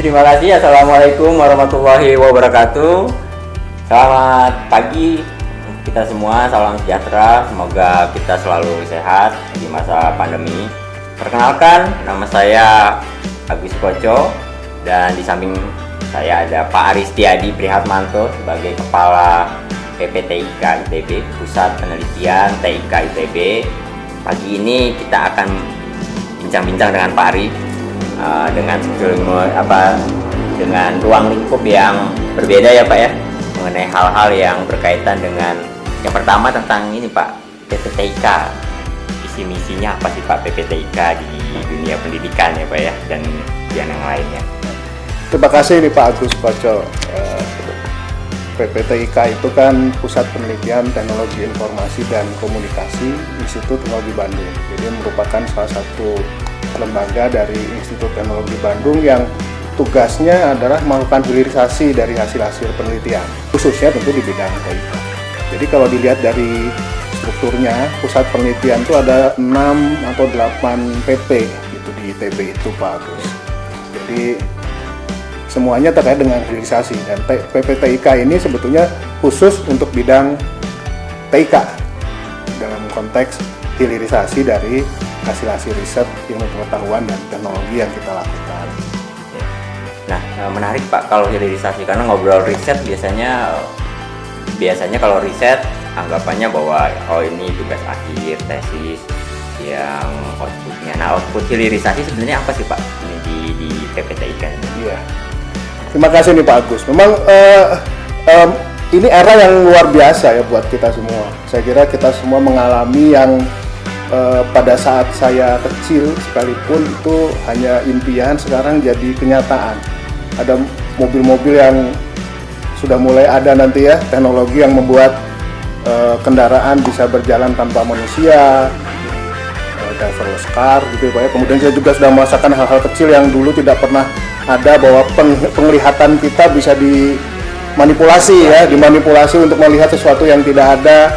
terima kasih. Assalamualaikum warahmatullahi wabarakatuh. Selamat pagi kita semua, salam sejahtera. Semoga kita selalu sehat di masa pandemi. Perkenalkan, nama saya Agus Koco, dan di samping saya ada Pak Aristiadi Prihatmanto sebagai Kepala PPTIK ITB, Pusat Penelitian TIK ITB. Pagi ini kita akan bincang-bincang dengan Pak Ari dengan ruang lingkup yang berbeda ya Pak ya, mengenai hal-hal yang berkaitan dengan yang pertama tentang ini Pak, PPTIK. Visi misinya apa sih Pak PPTIK di dunia pendidikan ya Pak ya, dan yang lainnya. Terima kasih nih Pak Agus Koco. PPTIK itu kan Pusat Penelitian Teknologi Informasi dan Komunikasi Institut Teknologi Bandung. Jadi merupakan salah satu lembaga dari Institut Teknologi Bandung yang tugasnya adalah melakukan hilirisasi dari hasil-hasil penelitian, khususnya tentu di bidang TIK. Jadi kalau dilihat dari strukturnya, pusat penelitian itu ada 6 atau 8 PP gitu di ITB itu Pak Agus. Jadi semuanya terkait dengan hilirisasi, dan PPTIK ini sebetulnya khusus untuk bidang TIK dalam konteks hilirisasi dari hasil-hasil riset, ilmu pengetahuan dan teknologi yang kita lakukan. Nah, menarik Pak kalau hilirisasi, karena ngobrol riset biasanya kalau riset anggapannya bahwa ini tugas akhir, tesis yang outputnya. Nah, output hilirisasi sebenarnya apa sih Pak ini di PPTIK ini? Iya. Terima kasih nih Pak Agus. Memang ini era yang luar biasa ya buat kita semua. Saya kira kita semua mengalami yang pada saat saya kecil sekalipun itu hanya impian, sekarang jadi kenyataan. Ada mobil-mobil yang sudah mulai ada nanti ya, teknologi yang membuat kendaraan bisa berjalan tanpa manusia, driverless car gitu ya Pak ya. Kemudian saya juga sudah merasakan hal-hal kecil yang dulu tidak pernah ada, bahwa penglihatan kita bisa dimanipulasi ya, dimanipulasi untuk melihat sesuatu yang tidak ada.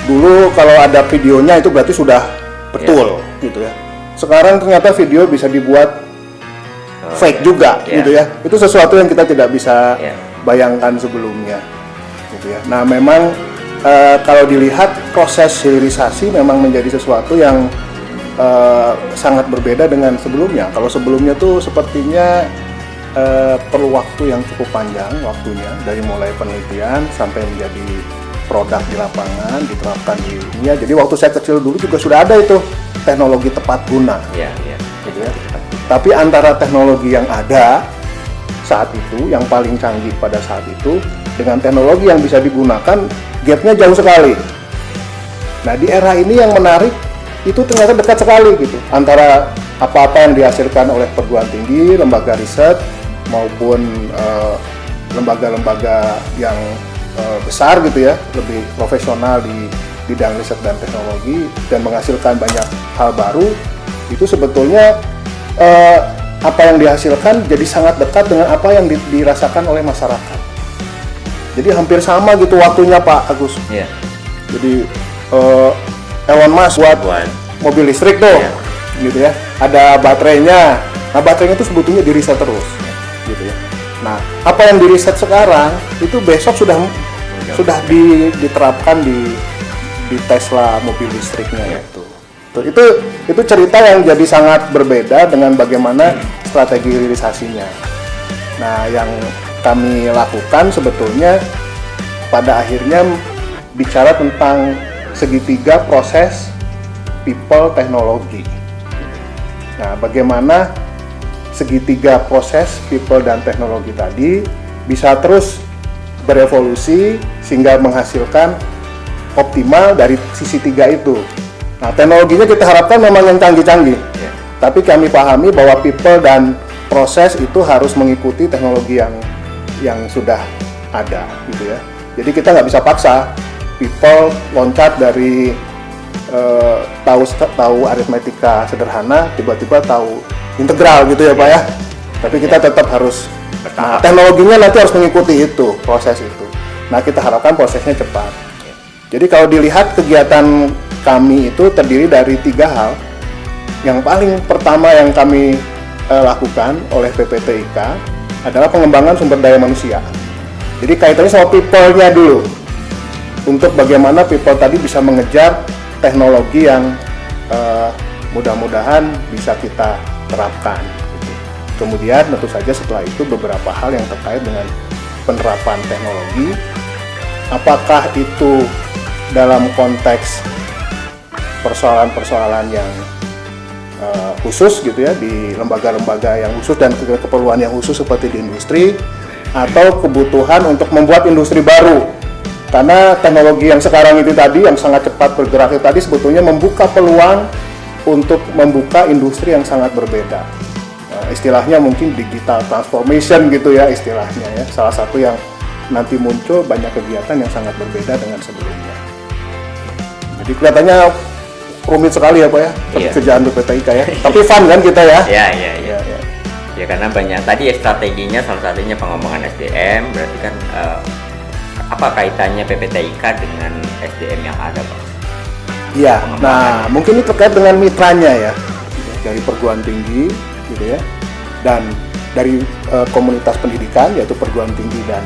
Dulu kalau ada videonya itu berarti sudah betul gitu ya. Sekarang ternyata video bisa dibuat fake juga gitu ya. Itu sesuatu yang kita tidak bisa bayangkan sebelumnya gitu ya. Nah, memang kalau dilihat proses hilirisasi memang menjadi sesuatu yang sangat berbeda dengan sebelumnya. Kalau sebelumnya tuh sepertinya perlu waktu yang cukup panjang waktunya, dari mulai penelitian sampai menjadi produk di lapangan, diterapkan di dunia. Jadi waktu saya kecil dulu juga sudah ada itu teknologi tepat guna. Gitu ya. Tapi antara teknologi yang ada saat itu, yang paling canggih pada saat itu, dengan teknologi yang bisa digunakan, gapnya jauh sekali. Nah, di era ini yang menarik itu ternyata dekat sekali gitu, antara apa-apa yang dihasilkan oleh perguruan tinggi, lembaga riset, maupun lembaga-lembaga yang besar gitu ya, lebih profesional di bidang riset dan teknologi, dan menghasilkan banyak hal baru. Itu sebetulnya apa yang dihasilkan jadi sangat dekat dengan apa yang dirasakan oleh masyarakat. Jadi hampir sama gitu waktunya Pak Agus. Jadi Elon Musk buat mobil listrik tuh, gitu ya. Ada baterainya. Nah, baterainya itu sebetulnya diriset terus, gitu ya. Nah, apa yang diriset sekarang itu besok sudah diterapkan di Tesla mobil listriknya itu. Itu cerita yang jadi sangat berbeda dengan bagaimana strategi hilirisasinya. Nah, yang kami lakukan sebetulnya pada akhirnya bicara tentang segitiga proses people teknologi. Nah, bagaimana segitiga proses people dan teknologi tadi bisa terus berevolusi sehingga menghasilkan optimal dari sisi tiga itu. Nah, teknologinya kita harapkan memang yang canggih-canggih. Tapi kami pahami bahwa people dan proses itu harus mengikuti teknologi yang sudah ada gitu ya. Jadi kita nggak bisa paksa people loncat dari tahu aritmetika sederhana tiba-tiba tahu integral gitu ya Pak ya. Tapi kita tetap harus, nah, teknologinya nanti harus mengikuti itu, proses itu. Nah, kita harapkan prosesnya cepat. Jadi kalau dilihat kegiatan kami itu terdiri dari 3 hal. Yang paling pertama yang kami lakukan oleh PPTIK adalah pengembangan sumber daya manusia. Jadi kaitannya sama people-nya dulu. Untuk bagaimana people tadi bisa mengejar teknologi yang mudah-mudahan bisa kita terapkan. Gitu. Kemudian tentu saja setelah itu beberapa hal yang terkait dengan penerapan teknologi. Apakah itu dalam konteks persoalan-persoalan yang khusus gitu ya, di lembaga-lembaga yang khusus dan keperluan yang khusus seperti di industri, atau kebutuhan untuk membuat industri baru. Karena teknologi yang sekarang itu tadi, yang sangat cepat bergerak itu tadi, sebetulnya membuka peluang untuk membuka industri yang sangat berbeda. Istilahnya mungkin digital transformation gitu ya istilahnya ya. Salah satu yang nanti muncul banyak kegiatan yang sangat berbeda dengan sebelumnya. Jadi kelihatannya rumit sekali ya Pak ya, kerjaan PPTIK ya. Tapi fun kan kita ya? Iya. Ya karena banyak tadi ya strateginya, salah satunya pengembangan SDM, berarti kan apa kaitannya PPTIK dengan SDM yang ada Pak? Iya, nah mungkin ini terkait dengan mitranya ya, dari perguruan tinggi gitu ya, dan dari komunitas pendidikan yaitu perguruan tinggi dan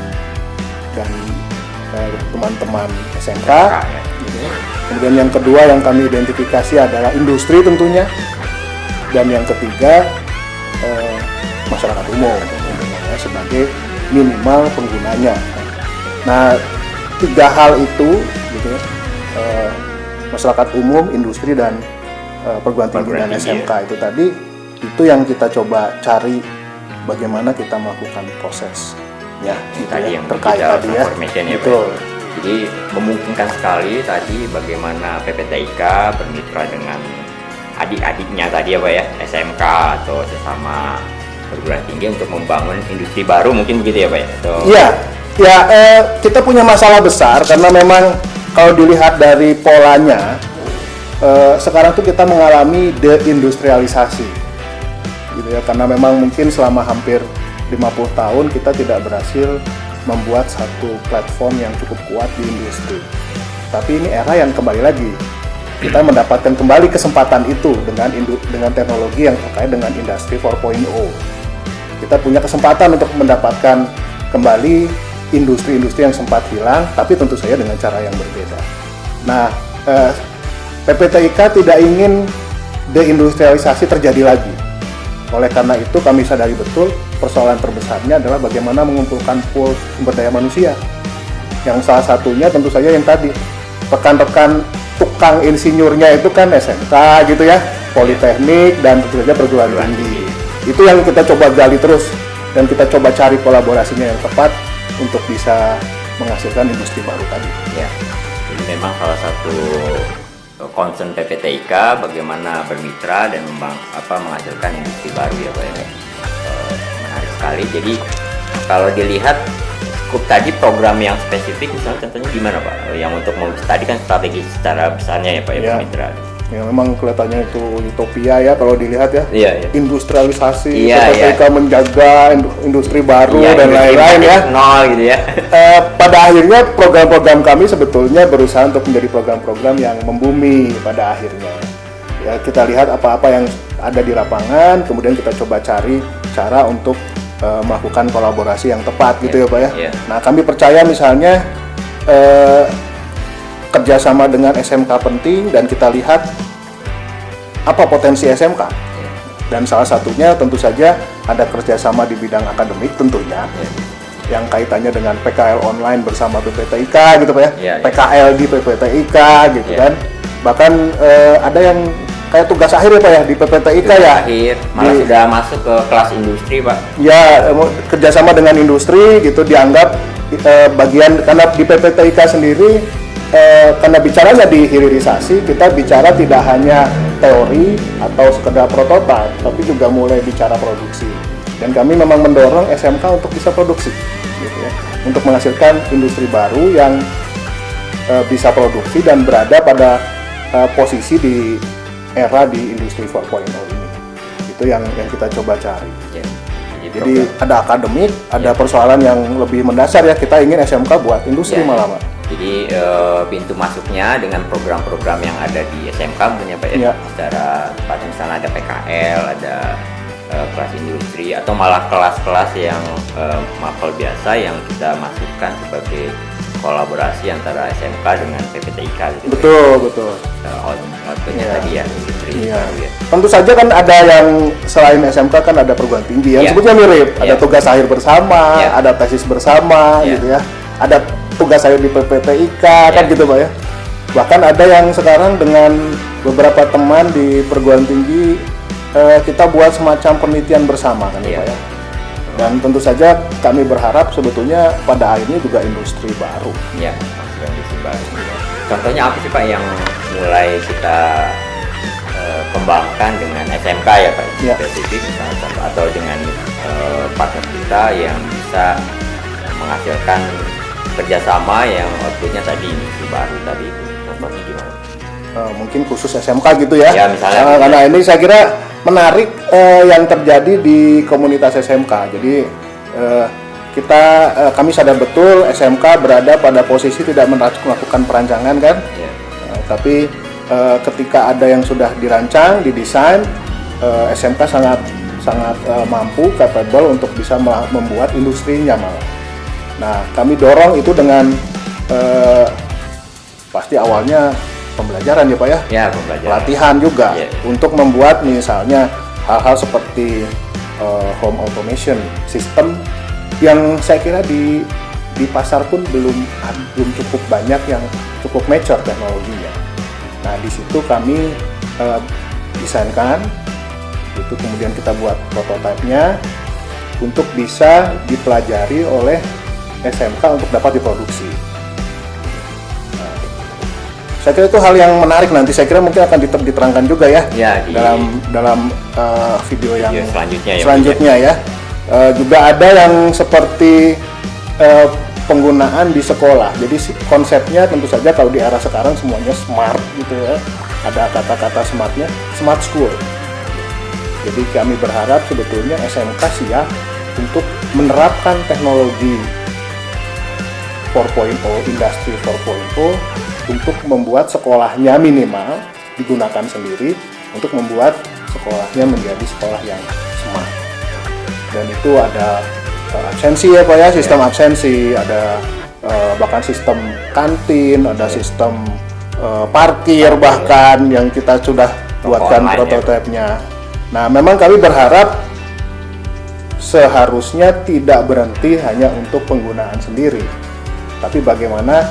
teman-teman SMK. Ya. Gitu ya. Kemudian yang kedua yang kami identifikasi adalah industri tentunya, dan yang ketiga masyarakat umum ya, sebagai minimal penggunanya. Nah, tiga hal itu gitu ya, masyarakat umum, industri, dan perguruan tinggi dan SMK itu tadi, itu yang kita coba cari bagaimana kita melakukan proses ya gitu tadi ya, yang terkait digital tadi ya. transformation ya Pak. Betul. Jadi memungkinkan sekali tadi bagaimana PPTIK bermitra dengan adik-adiknya tadi ya Pak ya, SMK atau sesama perguruan tinggi untuk membangun industri baru, mungkin begitu ya Pak ya? Iya, ya kita punya masalah besar karena memang kalau dilihat dari polanya sekarang tuh kita mengalami deindustrialisasi gitu ya, karena memang mungkin selama hampir 50 tahun kita tidak berhasil membuat satu platform yang cukup kuat di industri. Tapi ini era yang kembali lagi kita mendapatkan kembali kesempatan itu dengan teknologi yang terkait dengan industri 4.0. Kita punya kesempatan untuk mendapatkan kembali industri-industri yang sempat hilang, tapi tentu saja dengan cara yang berbeda. Nah, PPTIK tidak ingin deindustrialisasi terjadi lagi. Oleh karena itu kami sadari betul persoalan terbesarnya adalah bagaimana mengumpulkan pool sumber daya manusia. Yang salah satunya tentu saja yang tadi, rekan-rekan tukang insinyurnya itu kan SMK gitu ya, Politeknik, dan tentu saja perguruan tinggi. Itu yang kita coba gali terus, dan kita coba cari kolaborasinya yang tepat untuk bisa menghasilkan industri baru tadi. Ya, jadi memang salah satu concern PPTIK bagaimana bermitra dan menghasilkan industri baru ya Pak ya. Menarik sekali. Jadi kalau dilihat skop tadi program yang spesifik misalnya contohnya gimana Pak? Yang untuk tadi kan strategi secara besarnya ya Pak ya, bermitra. Ya memang kelihatannya itu utopia ya kalau dilihat ya. Iya. Industrialisasi, PPTIK menjaga industri baru dan lain-lain ya. Nol gitu ya. Pada akhirnya program-program kami sebetulnya berusaha untuk menjadi program-program yang membumi pada akhirnya. Ya kita lihat apa-apa yang ada di lapangan, kemudian kita coba cari cara untuk melakukan kolaborasi yang tepat gitu ya Pak ya. Nah kami percaya misalnya kerjasama dengan SMK penting, dan kita lihat apa potensi SMK, dan salah satunya tentu saja ada kerjasama di bidang akademik tentunya, yang kaitannya dengan PKL online bersama PPTIK gitu Pak ya, PKL di PPTIK gitu kan, bahkan ada yang kayak tugas akhir ya Pak ya di PPTIK ya, akhir malah sudah masuk ke kelas industri Pak ya, kerjasama dengan industri gitu dianggap bagian, karena di PPTIK sendiri karena bicaranya di hilirisasi, kita bicara tidak hanya teori atau sekedar prototipe, tapi juga mulai bicara produksi. Dan kami memang mendorong SMK untuk bisa produksi, gitu ya, untuk menghasilkan industri baru yang bisa produksi dan berada pada posisi di era di industri 4.0 ini. Itu yang kita coba cari. Jadi ada akademik, ada persoalan yang lebih mendasar ya. Kita ingin SMK buat industri malah Pak. Jadi pintu masuknya dengan program-program yang ada di SMK mungkin ya Pak ya, secara tempat misalnya ada PKL, ada kelas industri atau malah kelas-kelas yang mapel biasa yang kita masukkan sebagai kolaborasi antara SMK dengan PPTIK gitu. Betul. Outputnya tadi ya industri baru ya. Tentu saja kan ada yang selain SMK kan ada perguruan tinggi yang sebetulnya mirip. Ada tugas akhir bersama, ada tesis bersama gitu ya. Ada tugas akhir di PPTIK kan gitu Pak ya. Bahkan ada yang sekarang dengan beberapa teman di perguruan tinggi kita buat semacam penelitian bersama kan Pak ya. Dan tentu saja kami berharap sebetulnya pada akhirnya juga industri baru. Ya, industri baru. Contohnya apa sih Pak yang mulai kita kembangkan dengan SMK ya Pak? Spesifik misalnya atau dengan partner kita yang bisa menghasilkan kerjasama yang outputnya tadi industri baru tadi itu. Contohnya gimana? Mungkin khusus SMK gitu ya. Ya misalnya. Karena ini saya kira menarik yang terjadi di komunitas SMK. Jadi kami sadar betul SMK berada pada posisi tidak melakukan perancangan kan. Tapi ketika ada yang sudah dirancang, didesain, SMK sangat mampu, capable untuk bisa membuat industrinya malah. Nah, kami dorong itu dengan pasti awalnya pembelajaran ya Pak ya? Ya, pembelajaran. Pelatihan juga untuk membuat misalnya hal-hal seperti home automation system yang saya kira di pasar pun belum cukup banyak yang cukup mature teknologinya. Nah, di situ kami desainkan, itu kemudian kita buat prototipenya untuk bisa dipelajari oleh SMK untuk dapat diproduksi. Saya kira itu hal yang menarik, nanti saya kira mungkin akan diterangkan juga ya, dalam video yang selanjutnya ya. Juga ada yang seperti penggunaan di sekolah. Jadi konsepnya tentu saja kalau di era sekarang semuanya smart gitu ya. Ada kata-kata smartnya, smart school. Jadi kami berharap sebetulnya SMK siap untuk menerapkan teknologi 4.0, industri 4.0 untuk membuat sekolahnya minimal digunakan sendiri untuk membuat sekolahnya menjadi sekolah yang smart. Dan itu ada absensi ya Pak ya, sistem absensi, ada bahkan sistem kantin, ada sistem parkir bahkan yang kita sudah buatkan prototipenya. Nah, memang kami berharap seharusnya tidak berhenti hanya untuk penggunaan sendiri, tapi bagaimana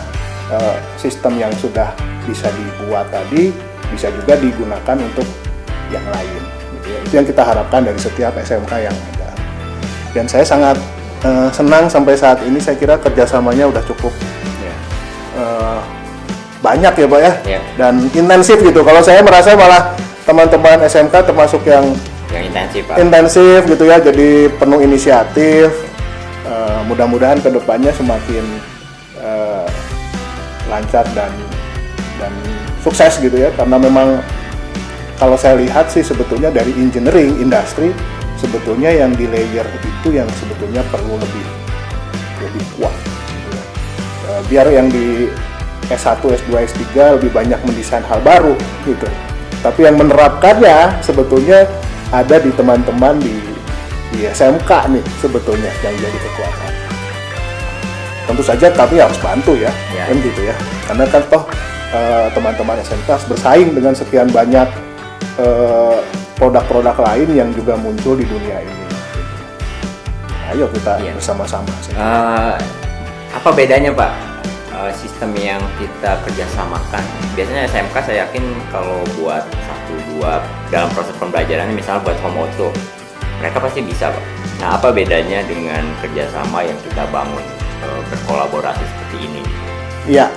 sistem yang sudah bisa dibuat tadi bisa juga digunakan untuk yang lain gitu ya. Itu yang kita harapkan dari setiap SMK yang ada. Dan saya sangat senang sampai saat ini, saya kira kerjasamanya udah cukup banyak ya Pak ya, dan intensif gitu. Kalau saya merasa malah teman-teman SMK termasuk yang intensif gitu ya, jadi penuh inisiatif. Mudah-mudahan kedepannya semakin lancar dan sukses gitu ya, karena memang kalau saya lihat sih sebetulnya dari engineering industri sebetulnya yang di layer itu yang sebetulnya perlu lebih kuat gitu ya. Biar yang di S1, S2, S3 lebih banyak mendesain hal baru gitu, tapi yang menerapkannya sebetulnya ada di teman-teman di SMK nih sebetulnya yang jadi kekuatan. Tentu saja kami harus bantu ya, kan gitu ya, karena kan toh teman-teman SMK harus bersaing dengan sekian banyak produk-produk lain yang juga muncul di dunia ini. Ayo kita bersama-sama. Apa bedanya Pak sistem yang kita kerjasamakan? Biasanya SMK saya yakin kalau buat 1-2 dalam proses pembelajarannya, misalnya buat home auto, mereka pasti bisa Pak. Nah, apa bedanya dengan kerjasama yang kita bangun berkolaborasi seperti ini? Ya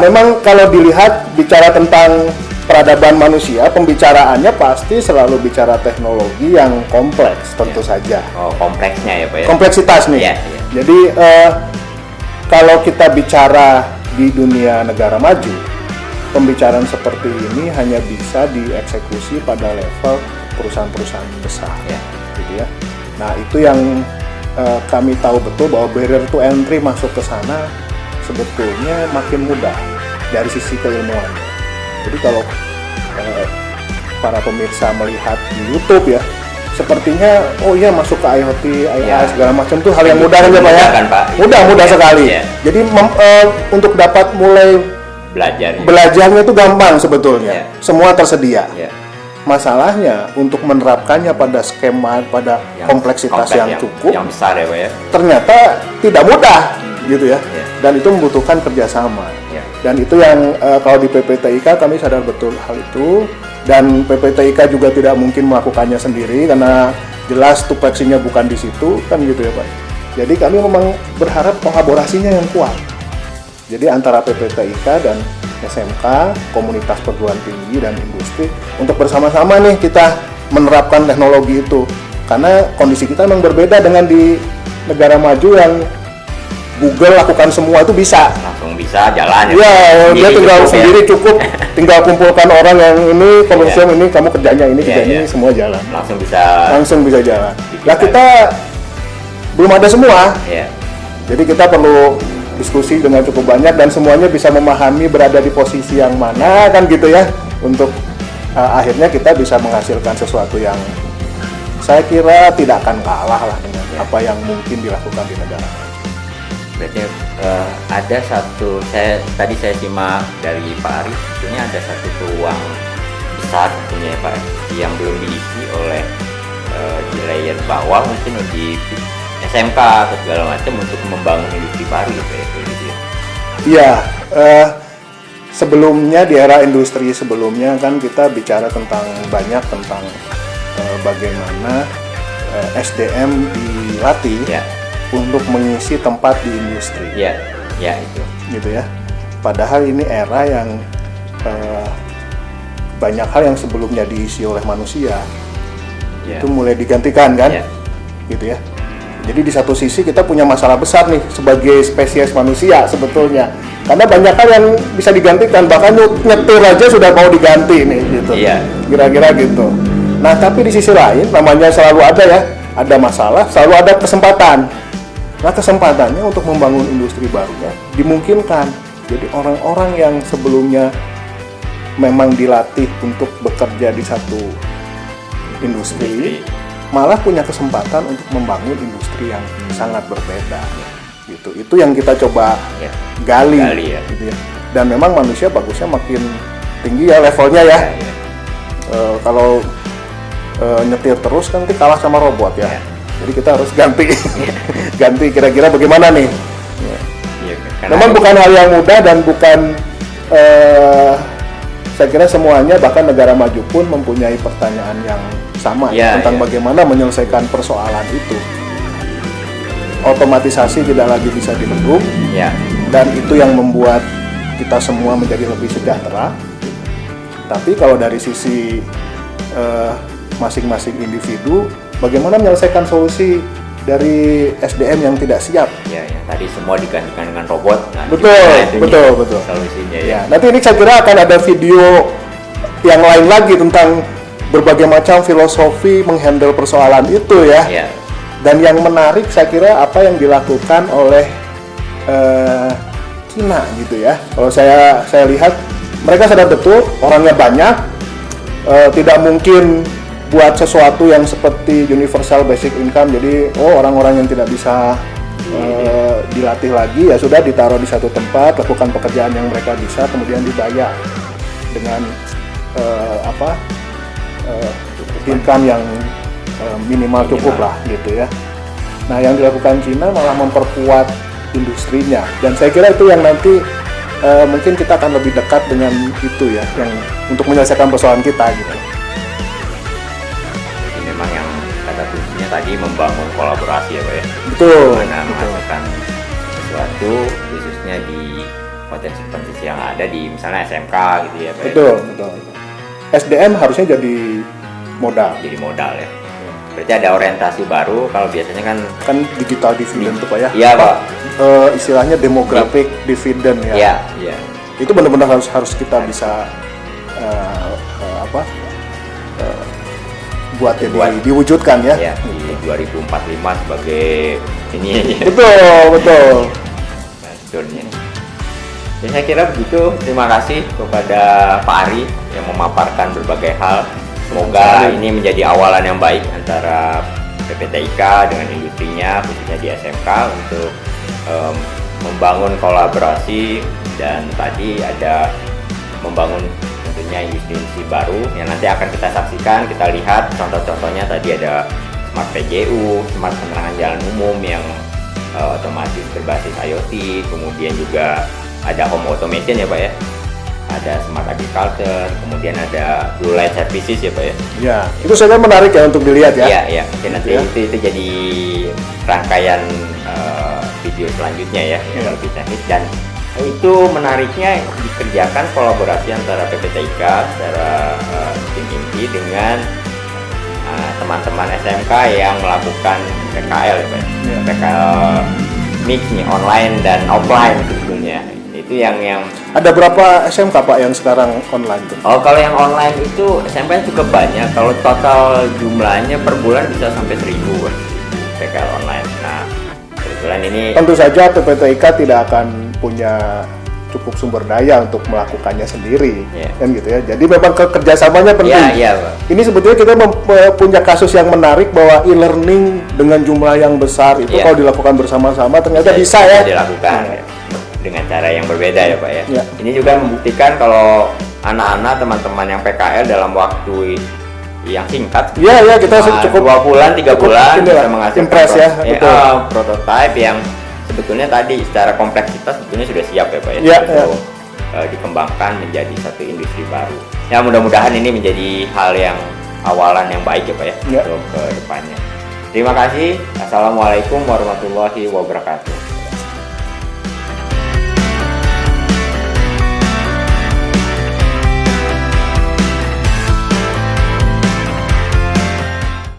memang kalau dilihat bicara tentang peradaban manusia, pembicaraannya pasti selalu bicara teknologi yang kompleks tentu saja. Oh, kompleksnya ya Pak ya? Kompleksitas nih. Jadi kalau kita bicara di dunia negara maju, pembicaraan seperti ini hanya bisa dieksekusi pada level perusahaan-perusahaan besar, gitu ya. Nah, itu yang kami tahu betul bahwa barrier to entry masuk ke sana sebetulnya makin mudah dari sisi keilmuan. Jadi kalau para pemirsa melihat di YouTube ya, sepertinya oh iya masuk ke IoT, AI Ya. segala macam tuh hal yang mudah aja Pak ya. Mudah kan, Pak? Mudah Ya. sekali. Ya. Jadi untuk dapat mulai Belajar. belajarnya itu gampang sebetulnya. Ya. Semua tersedia. Ya. Masalahnya untuk menerapkannya pada skema, pada kompleksitas yang cukup, yang besar ya Pak ya. ternyata tidak mudah gitu ya. Ya. Dan itu membutuhkan kerjasama. Ya. Dan itu yang kalau di PPTIK kami sadar betul hal itu. Dan PPTIK juga tidak mungkin melakukannya sendiri karena jelas tupoksinya bukan di situ kan gitu ya Pak. Jadi kami memang berharap kolaborasinya yang kuat. Jadi antara PPTIK dan SMK, komunitas perguruan tinggi dan industri untuk bersama-sama nih kita menerapkan teknologi itu. Karena kondisi kita memang berbeda dengan di negara maju yang Google lakukan semua itu bisa. Langsung bisa jalan Iya, dia tinggal cukup, sendiri cukup, tinggal kumpulkan orang yang ini konsorsium ini, kamu kerjanya ini, kerjanya ini, semua jalan. Langsung bisa jalan. Nah kita belum ada semua. ya. Jadi kita perlu diskusi dengan cukup banyak dan semuanya bisa memahami berada di posisi yang mana kan gitu ya, untuk akhirnya kita bisa menghasilkan sesuatu yang saya kira tidak akan kalah lah dengan apa yang mungkin dilakukan di negara. Berarti ada satu, tadi saya simak dari Pak Ari, sebetulnya ada satu peluang besar tentunya ya Pak, yang belum diisi oleh di layer bawah, mungkin di SMK atau segala macam untuk membangun industri baru gitu ya. Iya, sebelumnya di era industri sebelumnya kan kita bicara banyak tentang bagaimana SDM dilatih untuk mengisi tempat di industri. Iya, ya itu. Gitu ya. Padahal ini era yang banyak hal yang sebelumnya diisi oleh manusia itu mulai digantikan kan, gitu ya. Jadi di satu sisi kita punya masalah besar nih sebagai spesies manusia sebetulnya, karena banyak hal yang bisa digantikan, bahkan nyetir aja sudah mau diganti nih, gitu. Kira-kira gitu. Nah tapi di sisi lain, namanya selalu ada masalah, selalu ada kesempatan. Nah kesempatannya untuk membangun industri barunya dimungkinkan. Jadi orang-orang yang sebelumnya memang dilatih untuk bekerja di satu industri malah punya kesempatan untuk membangun industri yang sangat berbeda gitu. Itu yang kita coba gali ya. Gitu ya. Dan memang manusia bagusnya makin tinggi ya levelnya ya. Kalau nyetir terus kan nanti kalah sama robot ya. Jadi kita harus ganti kira-kira bagaimana nih. Memang bukan hal yang mudah dan bukan saya kira semuanya, bahkan negara maju pun mempunyai pertanyaan yang sama tentang bagaimana menyelesaikan persoalan itu. Otomatisasi tidak lagi bisa dibendung, dan itu yang membuat kita semua menjadi lebih sejahtera. Tapi kalau dari sisi masing-masing individu, bagaimana menyelesaikan solusi dari SDM yang tidak siap? Ya, tadi semua digantikan dengan robot. Nah, betul. Solusinya Nanti ini saya kira akan ada video yang lain lagi tentang berbagai macam filosofi menghandle persoalan itu ya. Dan yang menarik saya kira apa yang dilakukan oleh Cina gitu ya. Kalau saya lihat mereka sadar betul orangnya banyak, tidak mungkin buat sesuatu yang seperti universal basic income. Jadi orang-orang yang tidak bisa dilatih lagi ya sudah ditaruh di satu tempat, lakukan pekerjaan yang mereka bisa, kemudian dibayar dengan income yang minimal cukup lah gitu ya. Nah yang dilakukan Cina malah memperkuat industrinya, dan saya kira itu yang nanti mungkin kita akan lebih dekat dengan itu ya, yang untuk menyelesaikan persoalan kita gitu. Jadi memang yang kata kuncinya tadi membangun kolaborasi ya Pak ya. Betul. Menghasilkan sesuatu khususnya di potensi-potensi yang ada di misalnya SMK gitu ya Pak. Betul. SDM harusnya jadi modal ya. Berarti ada orientasi baru. Kalau biasanya kan digital dividend tuh Pak ya. Iya Pak. Istilahnya demographic dividend ya. Iya. Itu benar-benar harus kita bisa buat diwujudkan ya. Iya, di 2045 sebagai ini. Betul. Betul. Ya, saya kira begitu. Terima kasih kepada Pak Ari yang memaparkan berbagai hal Semoga ini menjadi awalan yang baik antara PPTIK dengan industrinya, khususnya di SMK untuk membangun kolaborasi, dan tadi ada membangun tentunya industri baru yang nanti akan kita saksikan, kita lihat contoh-contohnya. Tadi ada smart PJU, smart penerangan jalan umum yang otomatis berbasis IoT, kemudian juga ada home automation ya Pak ya, ada smart agriculture, kemudian ada blue light services ya Pak ya. Ya, itu saja menarik ya untuk dilihat ya. Iya, iya. Mungkin nanti itu jadi rangkaian video selanjutnya ya, yang lebih teknis. Dan itu menariknya dikerjakan kolaborasi antara PPTIK secara tim inti dengan teman-teman SMK yang melakukan PKL ya Pak. PKL mix nih, online dan offline sebetulnya. Itu yang Ada berapa SMK Pak yang sekarang online tuh? Oh, kalau yang online itu SMP cukup banyak. Kalau total jumlahnya per bulan bisa sampai 1.000 PKL online. Nah, kebetulan ini Tentu saja PPTIK tidak akan punya cukup sumber daya untuk melakukannya sendiri, kan gitu ya. Jadi memang kerjasamanya penting. Iya, Pak. Ini sebetulnya kita punya kasus yang menarik bahwa e-learning dengan jumlah yang besar itu kalau dilakukan bersama-sama ternyata bisa ya. Dilakukan dengan cara yang berbeda ya Pak ya. Ya. Ini juga membuktikan kalau anak-anak teman-teman yang PKL dalam waktu yang singkat, kita cukup 2 bulan, 3 bulan bisa menghasilkan impress ya, prototipe yang sebetulnya tadi secara kompleksitas sebetulnya sudah siap ya Pak ya, untuk dikembangkan menjadi satu industri baru. Ya, mudah-mudahan ini menjadi hal yang awalan yang baik ya Pak ya, untuk ke depannya. Terima kasih. Assalamualaikum warahmatullahi wabarakatuh.